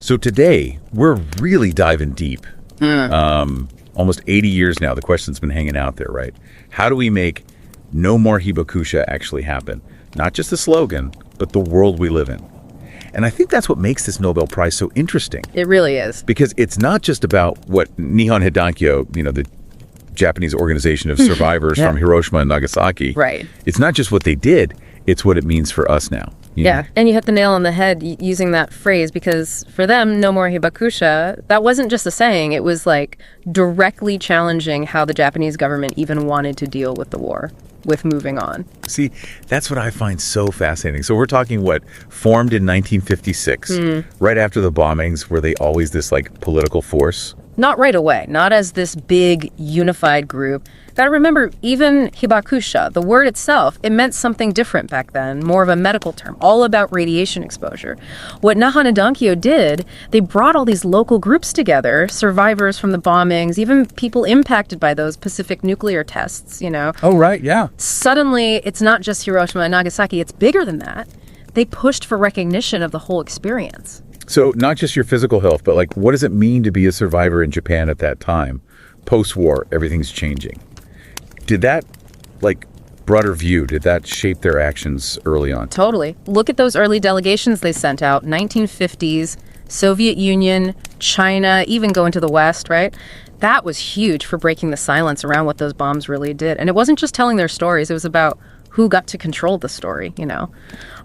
So today, we're really diving deep. Almost 80 years now, the question's been hanging out there, right? How do we make no more Hibakusha actually happen? Not just the slogan, but the world we live in. And I think that's what makes this Nobel Prize so interesting. It really is. Because it's not just about what Nihon Hidankyo, the Japanese organization of survivors from Hiroshima and Nagasaki. Right. It's not just what they did, it's what it means for us now. Yeah, and you hit the nail on the head using that phrase, because for them, no more Hibakusha, that wasn't just a saying. It was like directly challenging how the Japanese government even wanted to deal with the war, with moving on. See, that's what I find so fascinating. So we're talking formed in 1956, right after the bombings. Were they always this political force? Not right away, not as this big unified group. Gotta remember, even Hibakusha, the word itself, it meant something different back then, more of a medical term, all about radiation exposure. What Nihon Hidankyo did, they brought all these local groups together, survivors from the bombings, even people impacted by those Pacific nuclear tests, Oh, right, yeah. Suddenly, it's not just Hiroshima and Nagasaki, it's bigger than that. They pushed for recognition of the whole experience. So not just your physical health, but what does it mean to be a survivor in Japan at that time? Post-war, everything's changing. Did that, broader view, did that shape their actions early on? Totally. Look at those early delegations they sent out, 1950s, Soviet Union, China, even going to the West, right? That was huge for breaking the silence around what those bombs really did. And it wasn't just telling their stories, it was about who got to control the story,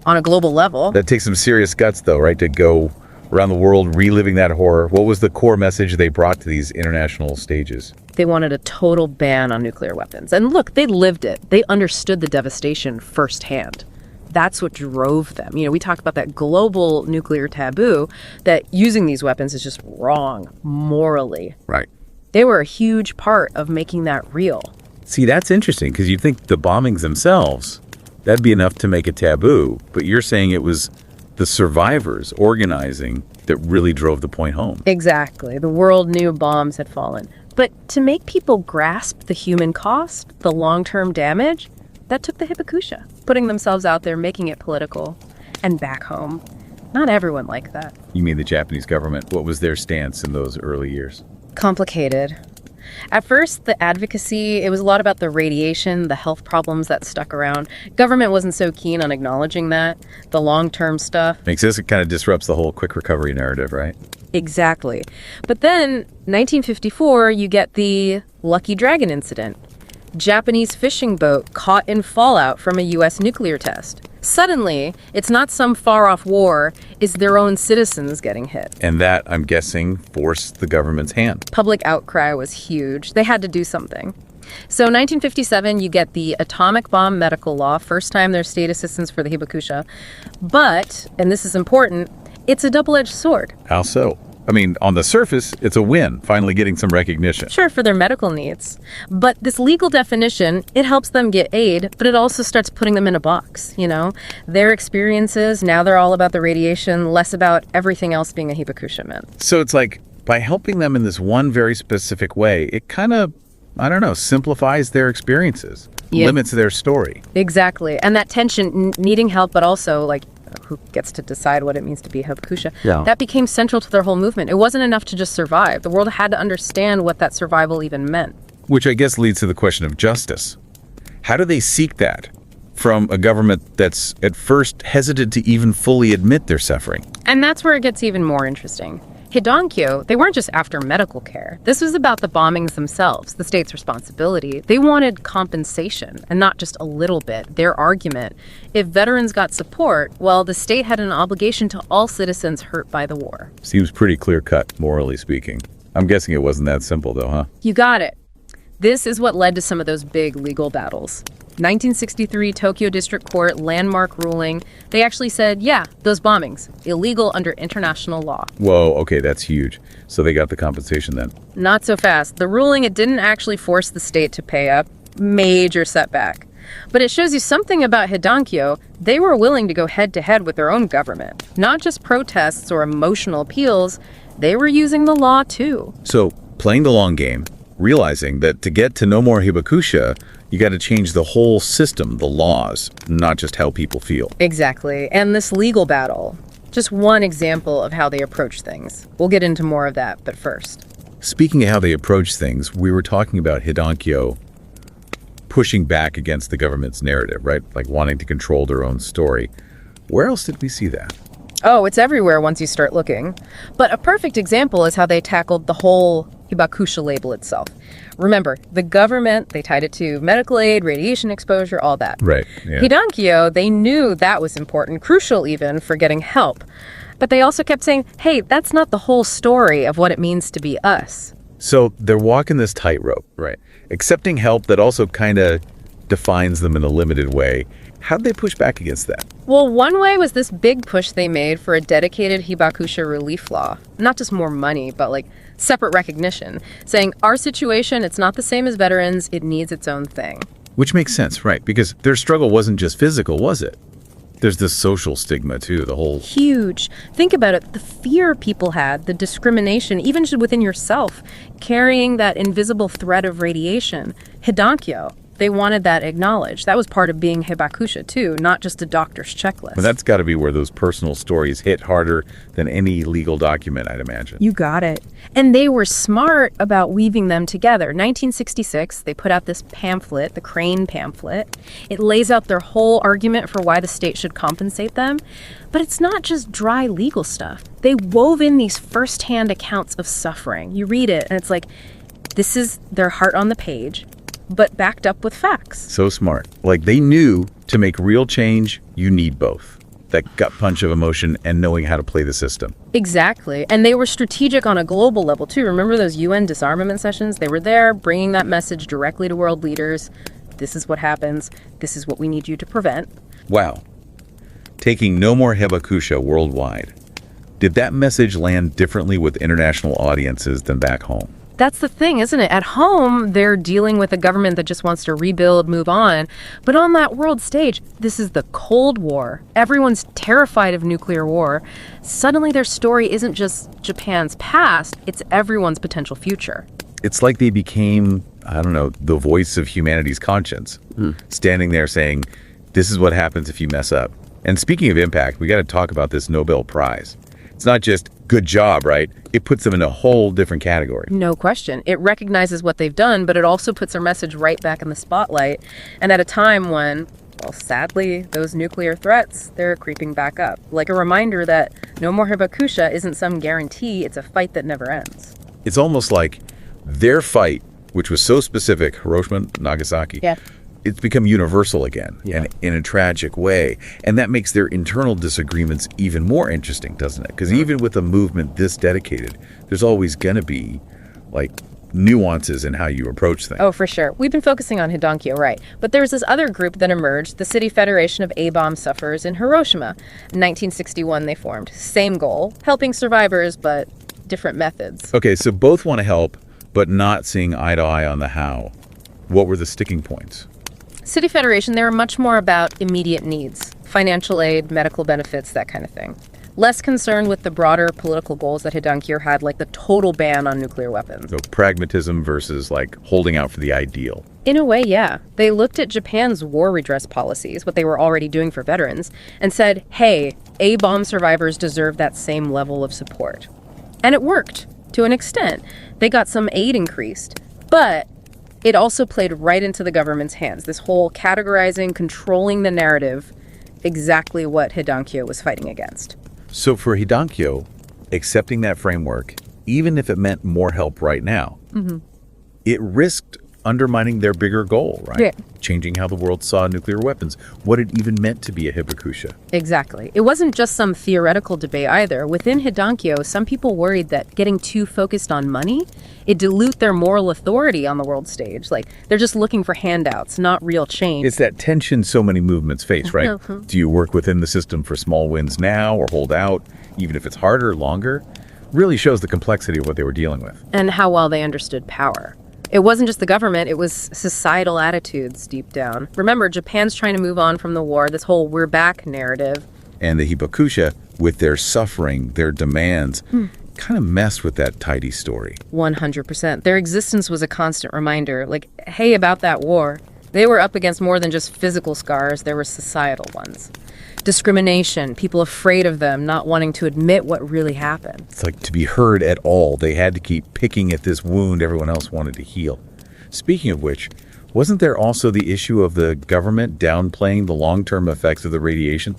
on a global level. That takes some serious guts, though, right, to go around the world reliving that horror. What was the core message they brought to these international stages? They wanted a total ban on nuclear weapons. And look, they lived it. They understood the devastation firsthand. That's what drove them. We talk about that global nuclear taboo, that using these weapons is just wrong morally. Right. They were a huge part of making that real. See, that's interesting, because you'd think the bombings themselves, that'd be enough to make a taboo. But you're saying it was the survivors organizing that really drove the point home. Exactly. The world knew bombs had fallen. But to make people grasp the human cost, the long-term damage, that took the Hibakusha, putting themselves out there, making it political, and back home. Not everyone liked that. You mean the Japanese government? What was their stance in those early years? Complicated. At first, the advocacy, it was a lot about the radiation, the health problems that stuck around. Government wasn't so keen on acknowledging that, the long-term stuff. Makes this, it kind of disrupts the whole quick recovery narrative, right? Exactly. But then, 1954, you get the Lucky Dragon incident. Japanese fishing boat caught in fallout from a U.S. nuclear test. Suddenly, it's not some far-off war, it's their own citizens getting hit. And that, I'm guessing, forced the government's hand. Public outcry was huge. They had to do something. So 1957, you get the atomic bomb medical law, first time there's state assistance for the Hibakusha. But, and this is important, it's a double-edged sword. How so? I mean, on the surface, it's a win, finally getting some recognition. Sure, for their medical needs. But this legal definition, it helps them get aid, but it also starts putting them in a box, Their experiences, now they're all about the radiation, less about everything else being a Hibakusha meant. So it's by helping them in this one very specific way, it kind of, simplifies their experiences, limits their story. Exactly. And that tension, needing help, but also, who gets to decide what it means to be a Hibakusha, that became central to their whole movement. It wasn't enough to just survive. The world had to understand what that survival even meant. Which I guess leads to the question of justice. How do they seek that from a government that's at first hesitant to even fully admit their suffering? And that's where it gets even more interesting. Hidankyo, they weren't just after medical care. This was about the bombings themselves, the state's responsibility. They wanted compensation, and not just a little bit. Their argument, if veterans got support, well, the state had an obligation to all citizens hurt by the war. Seems pretty clear-cut, morally speaking. I'm guessing it wasn't that simple, though, huh? You got it. This is what led to some of those big legal battles. 1963 Tokyo District Court landmark ruling. They actually said, yeah, those bombings, illegal under international law. Whoa, okay, that's huge. So they got the compensation then? Not so fast. The ruling, it didn't actually force the state to pay up. Major setback. But it shows you something about Hidankyo. They were willing to go head-to-head with their own government. Not just protests or emotional appeals. They were using the law, too. So, playing the long game, realizing that to get to no more Hibakusha, you got to change the whole system, the laws, not just how people feel. Exactly. And this legal battle, Just one example of how they approach things. We'll get into more of that, but first. Speaking of how they approach things, we were talking about Hidankyo pushing back against the government's narrative, right? Like wanting to control their own story. Where else did we see that? Oh, it's everywhere once you start looking. But a perfect example is how they tackled the whole Hibakusha label itself. Remember, the government, they tied it to medical aid, radiation exposure, all that. Right. Yeah. Hidankyo, they knew that was important, crucial even, for getting help. But they also kept saying, hey, that's not the whole story of what it means to be us. So they're walking this tightrope, right? Accepting help that also kind of defines them in a limited way. How'd they push back against that? Well, one way was this big push they made for a dedicated Hibakusha relief law. Not just more money, but like separate recognition. Saying, our situation, it's not the same as veterans, it needs its own thing. Which makes sense, right? Because their struggle wasn't just physical, was it? There's this social stigma, too, the whole... Huge. Think about it. The fear people had, the discrimination, even within yourself, carrying that invisible threat of radiation. Hidankyo, they wanted that acknowledged. That was part of being Hibakusha, too, not just a doctor's checklist. But that's got to be where those personal stories hit harder than any legal document, I'd imagine. You got it. And they were smart about weaving them together. 1966, they put out this pamphlet, the Crane pamphlet. It lays out their whole argument for why the state should compensate them. But it's not just dry legal stuff. They wove in these firsthand accounts of suffering. You read it, and it's like, this is their heart on the page, but backed up with facts. So smart. Like, they knew to make real change, you need both. That gut punch of emotion and knowing how to play the system. Exactly. And they were strategic on a global level, too. Remember those UN disarmament sessions? They were there bringing that message directly to world leaders. This is what happens. This is what we need you to prevent. Wow. Taking no more Hibakusha worldwide. Did that message land differently with international audiences than back home? That's the thing, isn't it? At home, they're dealing with a government that just wants to rebuild, move on. But on that world stage, this is the Cold War. Everyone's terrified of nuclear war. Suddenly their story isn't just Japan's past, it's everyone's potential future. It's like they became, I don't know, the voice of humanity's conscience. Standing there saying, this is what happens if you mess up. And speaking of impact, we got to talk about this Nobel Prize. It's not just good job, right? It puts them in a whole different category. No question. It recognizes what they've done, but it also puts their message right back in the spotlight. And at a time when, well, sadly, those nuclear threats, they're creeping back up. Like a reminder that no more Hibakusha isn't some guarantee, it's a fight that never ends. It's almost like their fight, which was so specific, Hiroshima and Nagasaki, it's become universal again, and in a tragic way. And that makes their internal disagreements even more interesting, doesn't it? Because even with a movement this dedicated, there's always going to be, like, nuances in how you approach things. Oh, for sure. We've been focusing on Hidankyo, right. But there's this other group that emerged, the City Federation of A-bomb Sufferers in Hiroshima. In 1961, they formed. Same goal, helping survivors, but different methods. Okay, so both want to help, but not seeing eye to eye on the how. What were the sticking points? City Federation, they were much more about immediate needs, financial aid, medical benefits, that kind of thing. Less concerned with the broader political goals that Hidankyo had, like the total ban on nuclear weapons. So pragmatism versus, like, holding out for the ideal. In a way, yeah. They looked at Japan's war redress policies, what they were already doing for veterans, and said, hey, A-bomb survivors deserve that same level of support. And it worked, to an extent. They got some aid increased, but it also played right into the government's hands, this whole categorizing, controlling the narrative, exactly what Hidankyo was fighting against. So for Hidankyo, accepting that framework, even if it meant more help right now, it risked undermining their bigger goal, right? Yeah. Changing how the world saw nuclear weapons, what it even meant to be a Hibakusha. Exactly. It wasn't just some theoretical debate either. Within Hidankyo, some people worried that getting too focused on money, it dilute their moral authority on the world stage. Like, they're just looking for handouts, not real change. It's that tension so many movements face, right? Do you work within the system for small wins now or hold out, even if it's harder, longer? Really shows the complexity of what they were dealing with. And how well they understood power. It wasn't just the government, it was societal attitudes deep down. Remember, Japan's trying to move on from the war, this whole we're back narrative. And the Hibakusha, with their suffering, their demands, kind of messed with that tidy story. 100%. Their existence was a constant reminder, like, hey, about that war. They were up against more than just physical scars, there were societal ones. Discrimination, people afraid of them, not wanting to admit what really happened. It's like to be heard at all, they had to keep picking at this wound everyone else wanted to heal. Speaking of which, wasn't there also the issue of the government downplaying the long-term effects of the radiation?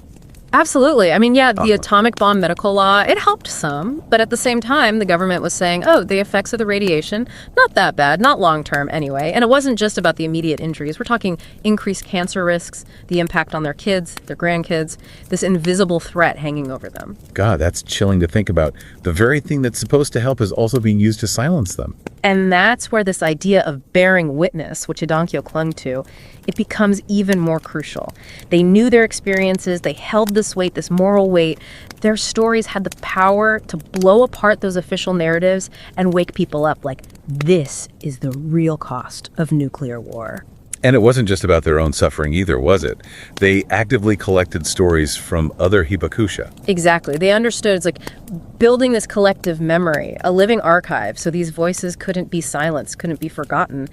Absolutely. I mean, yeah, the atomic bomb medical law, it helped some, but at the same time, the government was saying, oh, the effects of the radiation, not that bad, not long-term anyway. And it wasn't just about the immediate injuries. We're talking increased cancer risks, the impact on their kids, their grandkids, this invisible threat hanging over them. God, that's chilling to think about. The very thing that's supposed to help is also being used to silence them. And that's where this idea of bearing witness, which Hidankyo clung to, it becomes even more crucial. They knew their experiences, they held this weight, this moral weight. Their stories had the power to blow apart those official narratives and wake people up like, this is the real cost of nuclear war. And it wasn't just about their own suffering either, was it? They actively collected stories from other Hibakusha. Exactly. They understood it's like building this collective memory, a living archive, so these voices couldn't be silenced, couldn't be forgotten.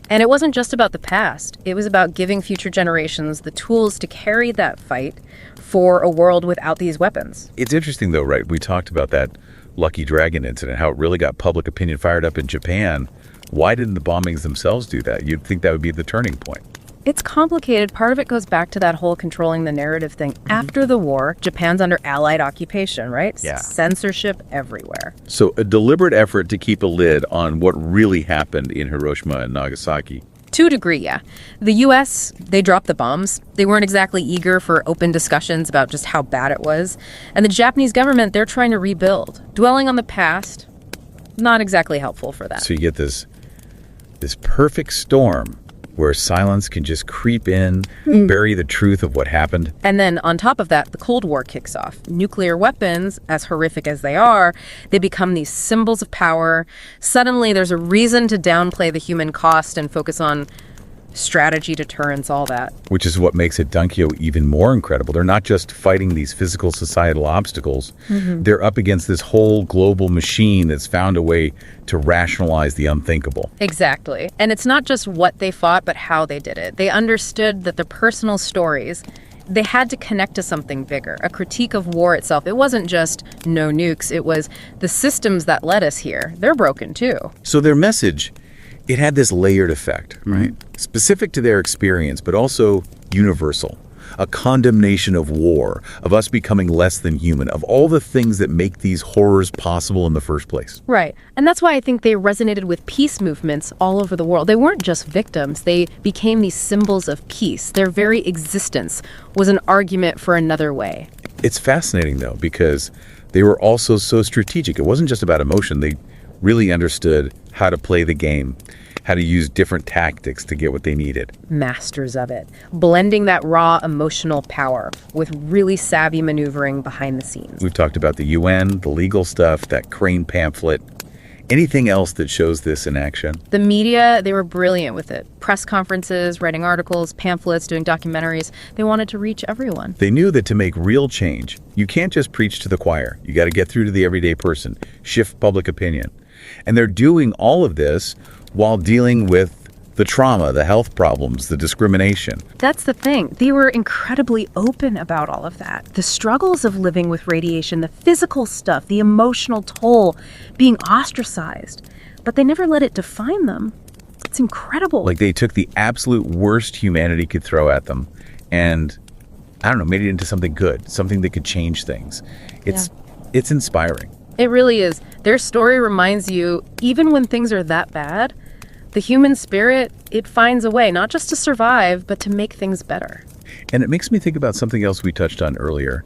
And it wasn't just about the past. It was about giving future generations the tools to carry that fight for a world without these weapons. It's interesting, though, right? We talked about that Lucky Dragon incident, how it really got public opinion fired up in Japan. Why didn't the bombings themselves do that? You'd think that would be the turning point. It's complicated. Part of it goes back to that whole controlling the narrative thing. After the war, Japan's under Allied occupation, right? Yeah. Censorship everywhere. So a deliberate effort to keep a lid on what really happened in Hiroshima and Nagasaki. To a degree, yeah. The U.S., they dropped the bombs. They weren't exactly eager for open discussions about just how bad it was. And the Japanese government, they're trying to rebuild. Dwelling on the past, not exactly helpful for that. So you get this perfect storm where silence can just creep in, bury the truth of what happened. And then on top of that, the Cold War kicks off. Nuclear weapons, as horrific as they are, they become these symbols of power. Suddenly, there's a reason to downplay the human cost and focus on strategy, deterrence, all that. Which is what makes Hidankyo even more incredible. They're not just fighting these physical societal obstacles. They're up against this whole global machine that's found a way to rationalize the unthinkable. Exactly. And it's not just what they fought, but how they did it. They understood that their personal stories, they had to connect to something bigger, a critique of war itself. It wasn't just no nukes. It was the systems that led us here. They're broken too. So their message, it had this layered effect, right? Specific to their experience, but also universal. A condemnation of war, of us becoming less than human, of all the things that make these horrors possible in the first place. Right. And that's why I think they resonated with peace movements all over the world. They weren't just victims. They became these symbols of peace. Their very existence was an argument for another way. It's fascinating, though, because they were also so strategic. It wasn't just about emotion. They really understood how to play the game, how to use different tactics to get what they needed. Masters of it. Blending that raw emotional power with really savvy maneuvering behind the scenes. We've talked about the UN, the legal stuff, that Crane pamphlet. Anything else that shows this in action? The media, they were brilliant with it. Press conferences, writing articles, pamphlets, doing documentaries. They wanted to reach everyone. They knew that to make real change, you can't just preach to the choir. You got to get through to the everyday person, shift public opinion. And they're doing all of this while dealing with the trauma, the health problems, the discrimination. That's the thing. They were incredibly open about all of that. The struggles of living with radiation, the physical stuff, the emotional toll, being ostracized. But they never let it define them. It's incredible. Like they took the absolute worst humanity could throw at them and, I don't know, made it into something good, something that could change things. It's inspiring. It really is. Their story reminds you, even when things are that bad, the human spirit, it finds a way, not just to survive, but to make things better. And it makes me think about something else we touched on earlier,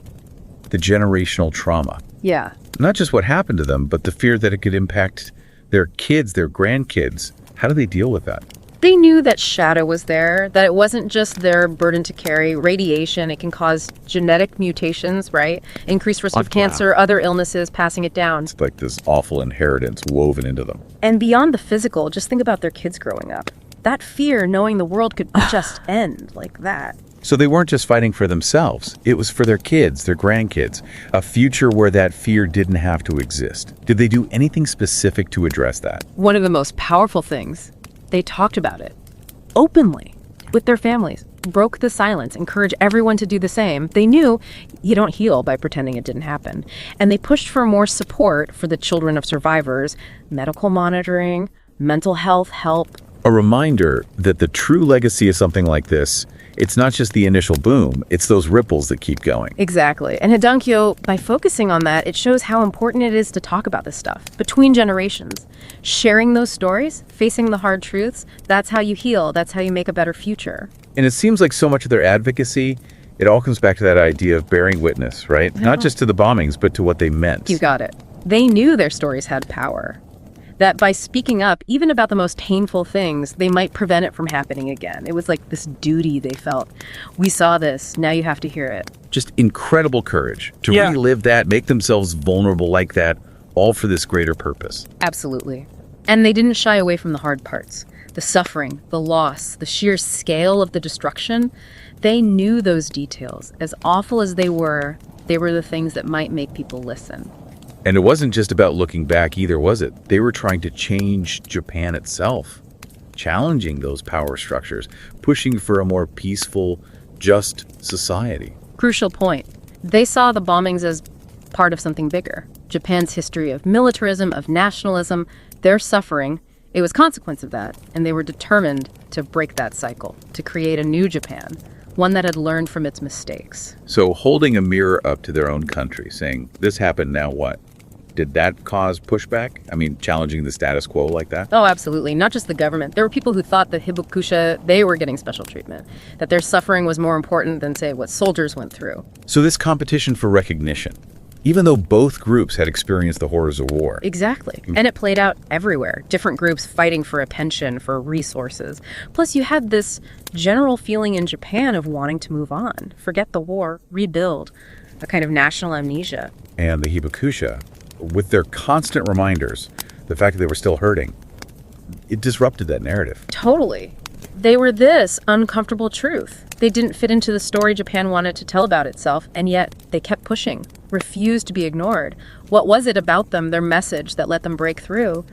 the generational trauma. Yeah. Not just what happened to them, but the fear that it could impact their kids, their grandkids. How do they deal with that? They knew that shadow was there, that it wasn't just their burden to carry. Radiation, it can cause genetic mutations, right? Increased risk of cancer, other illnesses, passing it down. It's like this awful inheritance woven into them. And beyond the physical, just think about their kids growing up. That fear, knowing the world could just end like that. So they weren't just fighting for themselves. It was for their kids, their grandkids, a future where that fear didn't have to exist. Did they do anything specific to address that? One of the most powerful things, they talked about it openly. with their families, broke the silence, encouraged everyone to do the same. They knew you don't heal by pretending it didn't happen. And they pushed for more support for the children of survivors, medical monitoring, mental health help. A reminder that the true legacy of something like this, it's not just the initial boom, it's those ripples that keep going. Exactly. And Hidankyo, by focusing on that, it shows how important it is to talk about this stuff between generations. Sharing those stories, facing the hard truths, that's how you heal. That's how you make a better future. And it seems like so much of their advocacy, it all comes back to that idea of bearing witness, right? Not just to the bombings, but to what they meant. You got it. They knew their stories had power. That by speaking up, even about the most painful things, they might prevent it from happening again. It was like this duty they felt. We saw this, now you have to hear it. Just incredible courage to relive that, make themselves vulnerable like that, all for this greater purpose. Absolutely. And they didn't shy away from the hard parts. The suffering, the loss, the sheer scale of the destruction. They knew those details. As awful as they were the things that might make people listen. And it wasn't just about looking back either, was it? They were trying to change Japan itself, challenging those power structures, pushing for a more peaceful, just society. Crucial point. They saw the bombings as part of something bigger. Japan's history of militarism, of nationalism, their suffering, it was consequence of that, and they were determined to break that cycle, to create a new Japan, one that had learned from its mistakes. So holding a mirror up to their own country, saying, this happened, now what? Did that cause pushback? I mean, challenging the status quo like that? Oh, absolutely. Not just the government. There were people who thought that Hibakusha, they were getting special treatment, that their suffering was more important than, say, what soldiers went through. So this competition for recognition, even though both groups had experienced the horrors of war. Exactly. And it played out everywhere. Different groups fighting for a pension, for resources. Plus, you had this general feeling in Japan of wanting to move on, forget the war, rebuild, a kind of national amnesia. And the Hibakusha, with their constant reminders, the fact that they were still hurting, it disrupted that narrative. Totally. They were this uncomfortable truth. They didn't fit into the story Japan wanted to tell about itself, and yet they kept pushing, refused to be ignored. What was it about them, their message, that let them break through?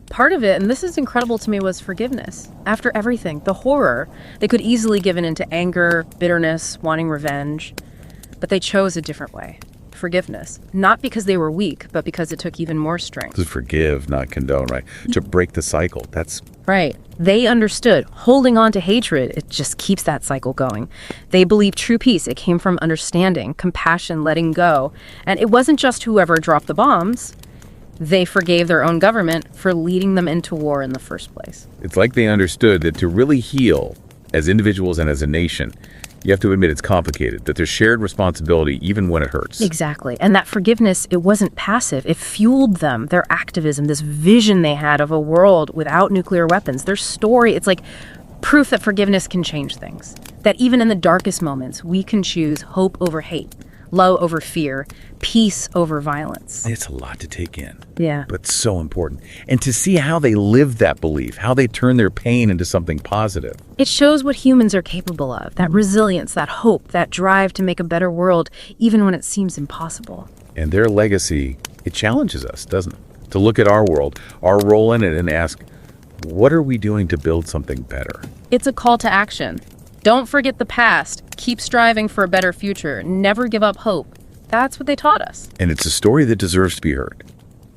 Part of it, and this is incredible to me, was forgiveness. After everything, the horror, they could easily given into anger, bitterness, wanting revenge. But they chose a different way. Forgiveness. Not because they were weak, but because it took even more strength. To forgive, not condone, right? To break the cycle. That's right. They understood holding on to hatred, it just keeps that cycle going. They believed true peace, it came from understanding, compassion, letting go. And it wasn't just whoever dropped the bombs. They forgave their own government for leading them into war in the first place. It's like they understood that to really heal as individuals and as a nation, you have to admit it's complicated, that there's shared responsibility even when it hurts. Exactly. And that forgiveness, it wasn't passive. It fueled them, their activism, this vision they had of a world without nuclear weapons. Their story, it's like proof that forgiveness can change things. That even in the darkest moments, we can choose hope over hate, love over fear, peace over violence. It's a lot to take in. Yeah. But so important. And to see how they live that belief, how they turn their pain into something positive. It shows what humans are capable of, that resilience, that hope, that drive to make a better world, even when it seems impossible. And their legacy, it challenges us, doesn't it? To look at our world, our role in it, and ask, what are we doing to build something better? It's a call to action. Don't forget the past. Keep striving for a better future. Never give up hope. That's what they taught us. And it's a story that deserves to be heard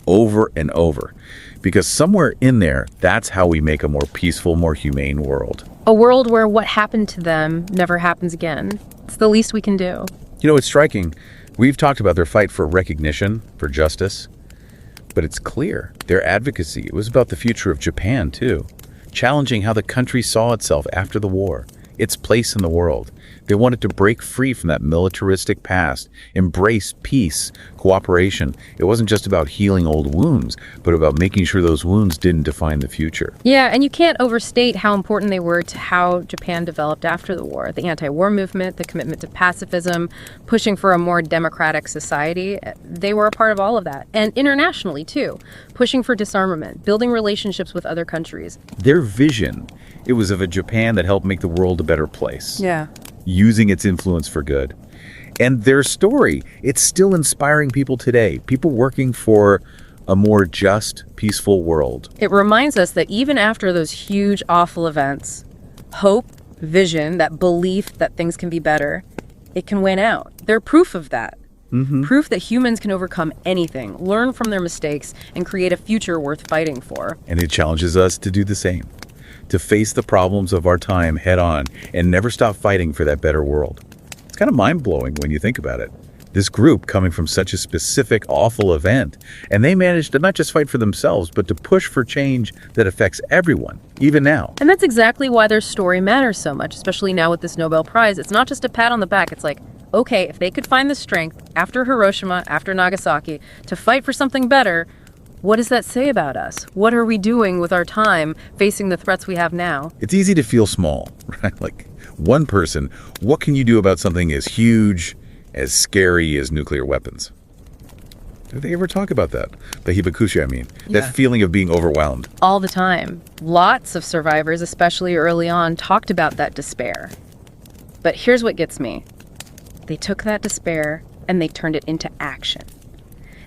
over and over, because somewhere in there, that's how we make a more peaceful, more humane world. A world where what happened to them never happens again. It's the least we can do. You know, it's striking. We've talked about their fight for recognition, for justice, but it's clear their advocacy, it was about the future of Japan, too, challenging how the country saw itself after the war, its place in the world. They wanted to break free from that militaristic past, embrace peace, cooperation. It wasn't just about healing old wounds, but about making sure those wounds didn't define the future. Yeah, and you can't overstate how important they were to how Japan developed after the war. The anti-war movement, the commitment to pacifism, pushing for a more democratic society, they were a part of all of that. And internationally, too, pushing for disarmament, building relationships with other countries. Their vision, it was of a Japan that helped make the world a better place. Yeah. Using its influence for good. And their story, it's still inspiring people today, people working for a more just, peaceful world. It reminds us that even after those huge, awful events, hope, vision, that belief that things can be better, it can win out. They're proof of that. Proof that humans can overcome anything, learn from their mistakes, and create a future worth fighting for. And it challenges us to do the same, to face the problems of our time head on and never stop fighting for that better world. It's kind of mind-blowing when you think about it. This group coming from such a specific, awful event, and they managed to not just fight for themselves, but to push for change that affects everyone, even now. And that's exactly why their story matters so much, especially now with this Nobel Prize. It's not just a pat on the back. It's like, okay, if they could find the strength after Hiroshima, after Nagasaki, to fight for something better, what does that say about us? What are we doing with our time facing the threats we have now? It's easy to feel small, right? Like one person, what can you do about something as huge, as scary as nuclear weapons? Do they ever talk about that? The Hibakusha, I mean. Yeah. That feeling of being overwhelmed. All the time. Lots of survivors, especially early on, talked about that despair. But here's what gets me. They took that despair and they turned it into action.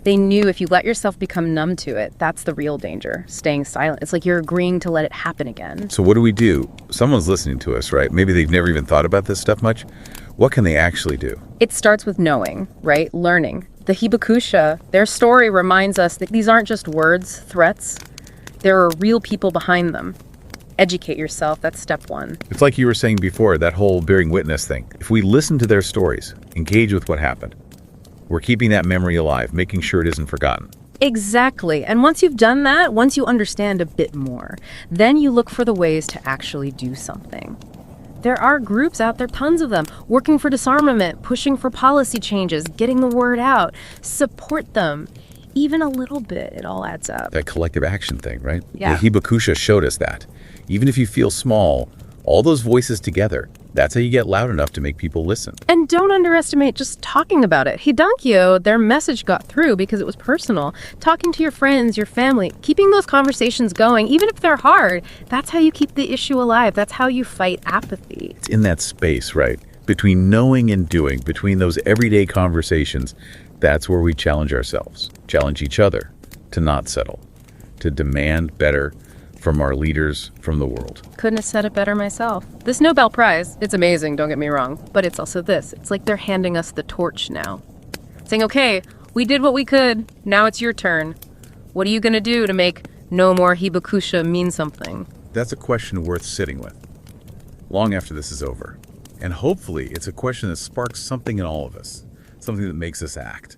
They knew if you let yourself become numb to it, that's the real danger, staying silent. It's like you're agreeing to let it happen again. So what do we do? Someone's listening to us, right? Maybe they've never even thought about this stuff much. What can they actually do? It starts with knowing, right? Learning. The Hibakusha, their story reminds us that these aren't just words, threats. There are real people behind them. Educate yourself, that's step one. It's like you were saying before, that whole bearing witness thing. If we listen to their stories, engage with what happened, we're keeping that memory alive, making sure it isn't forgotten. Exactly. And once you've done that, once you understand a bit more, then you look for the ways to actually do something. There are groups out there, tons of them, working for disarmament, pushing for policy changes, getting the word out. Support them. Even a little bit, it all adds up. That collective action thing, right? Yeah. The Hibakusha showed us that. Even if you feel small, all those voices together, that's how you get loud enough to make people listen. And don't underestimate just talking about it. Hidankyo, their message got through because it was personal. Talking to your friends, your family, keeping those conversations going, even if they're hard, that's how you keep the issue alive. That's how you fight apathy. It's in that space, right? Between knowing and doing, between those everyday conversations, that's where we challenge ourselves, challenge each other to not settle, to demand better from our leaders, from the world. Couldn't have said it better myself. This Nobel Prize, it's amazing, don't get me wrong, but it's also this. It's like they're handing us the torch now. Saying, okay, we did what we could, now it's your turn. What are you going to do to make no more Hibakusha mean something? That's a question worth sitting with, long after this is over. And hopefully it's a question that sparks something in all of us, something that makes us act.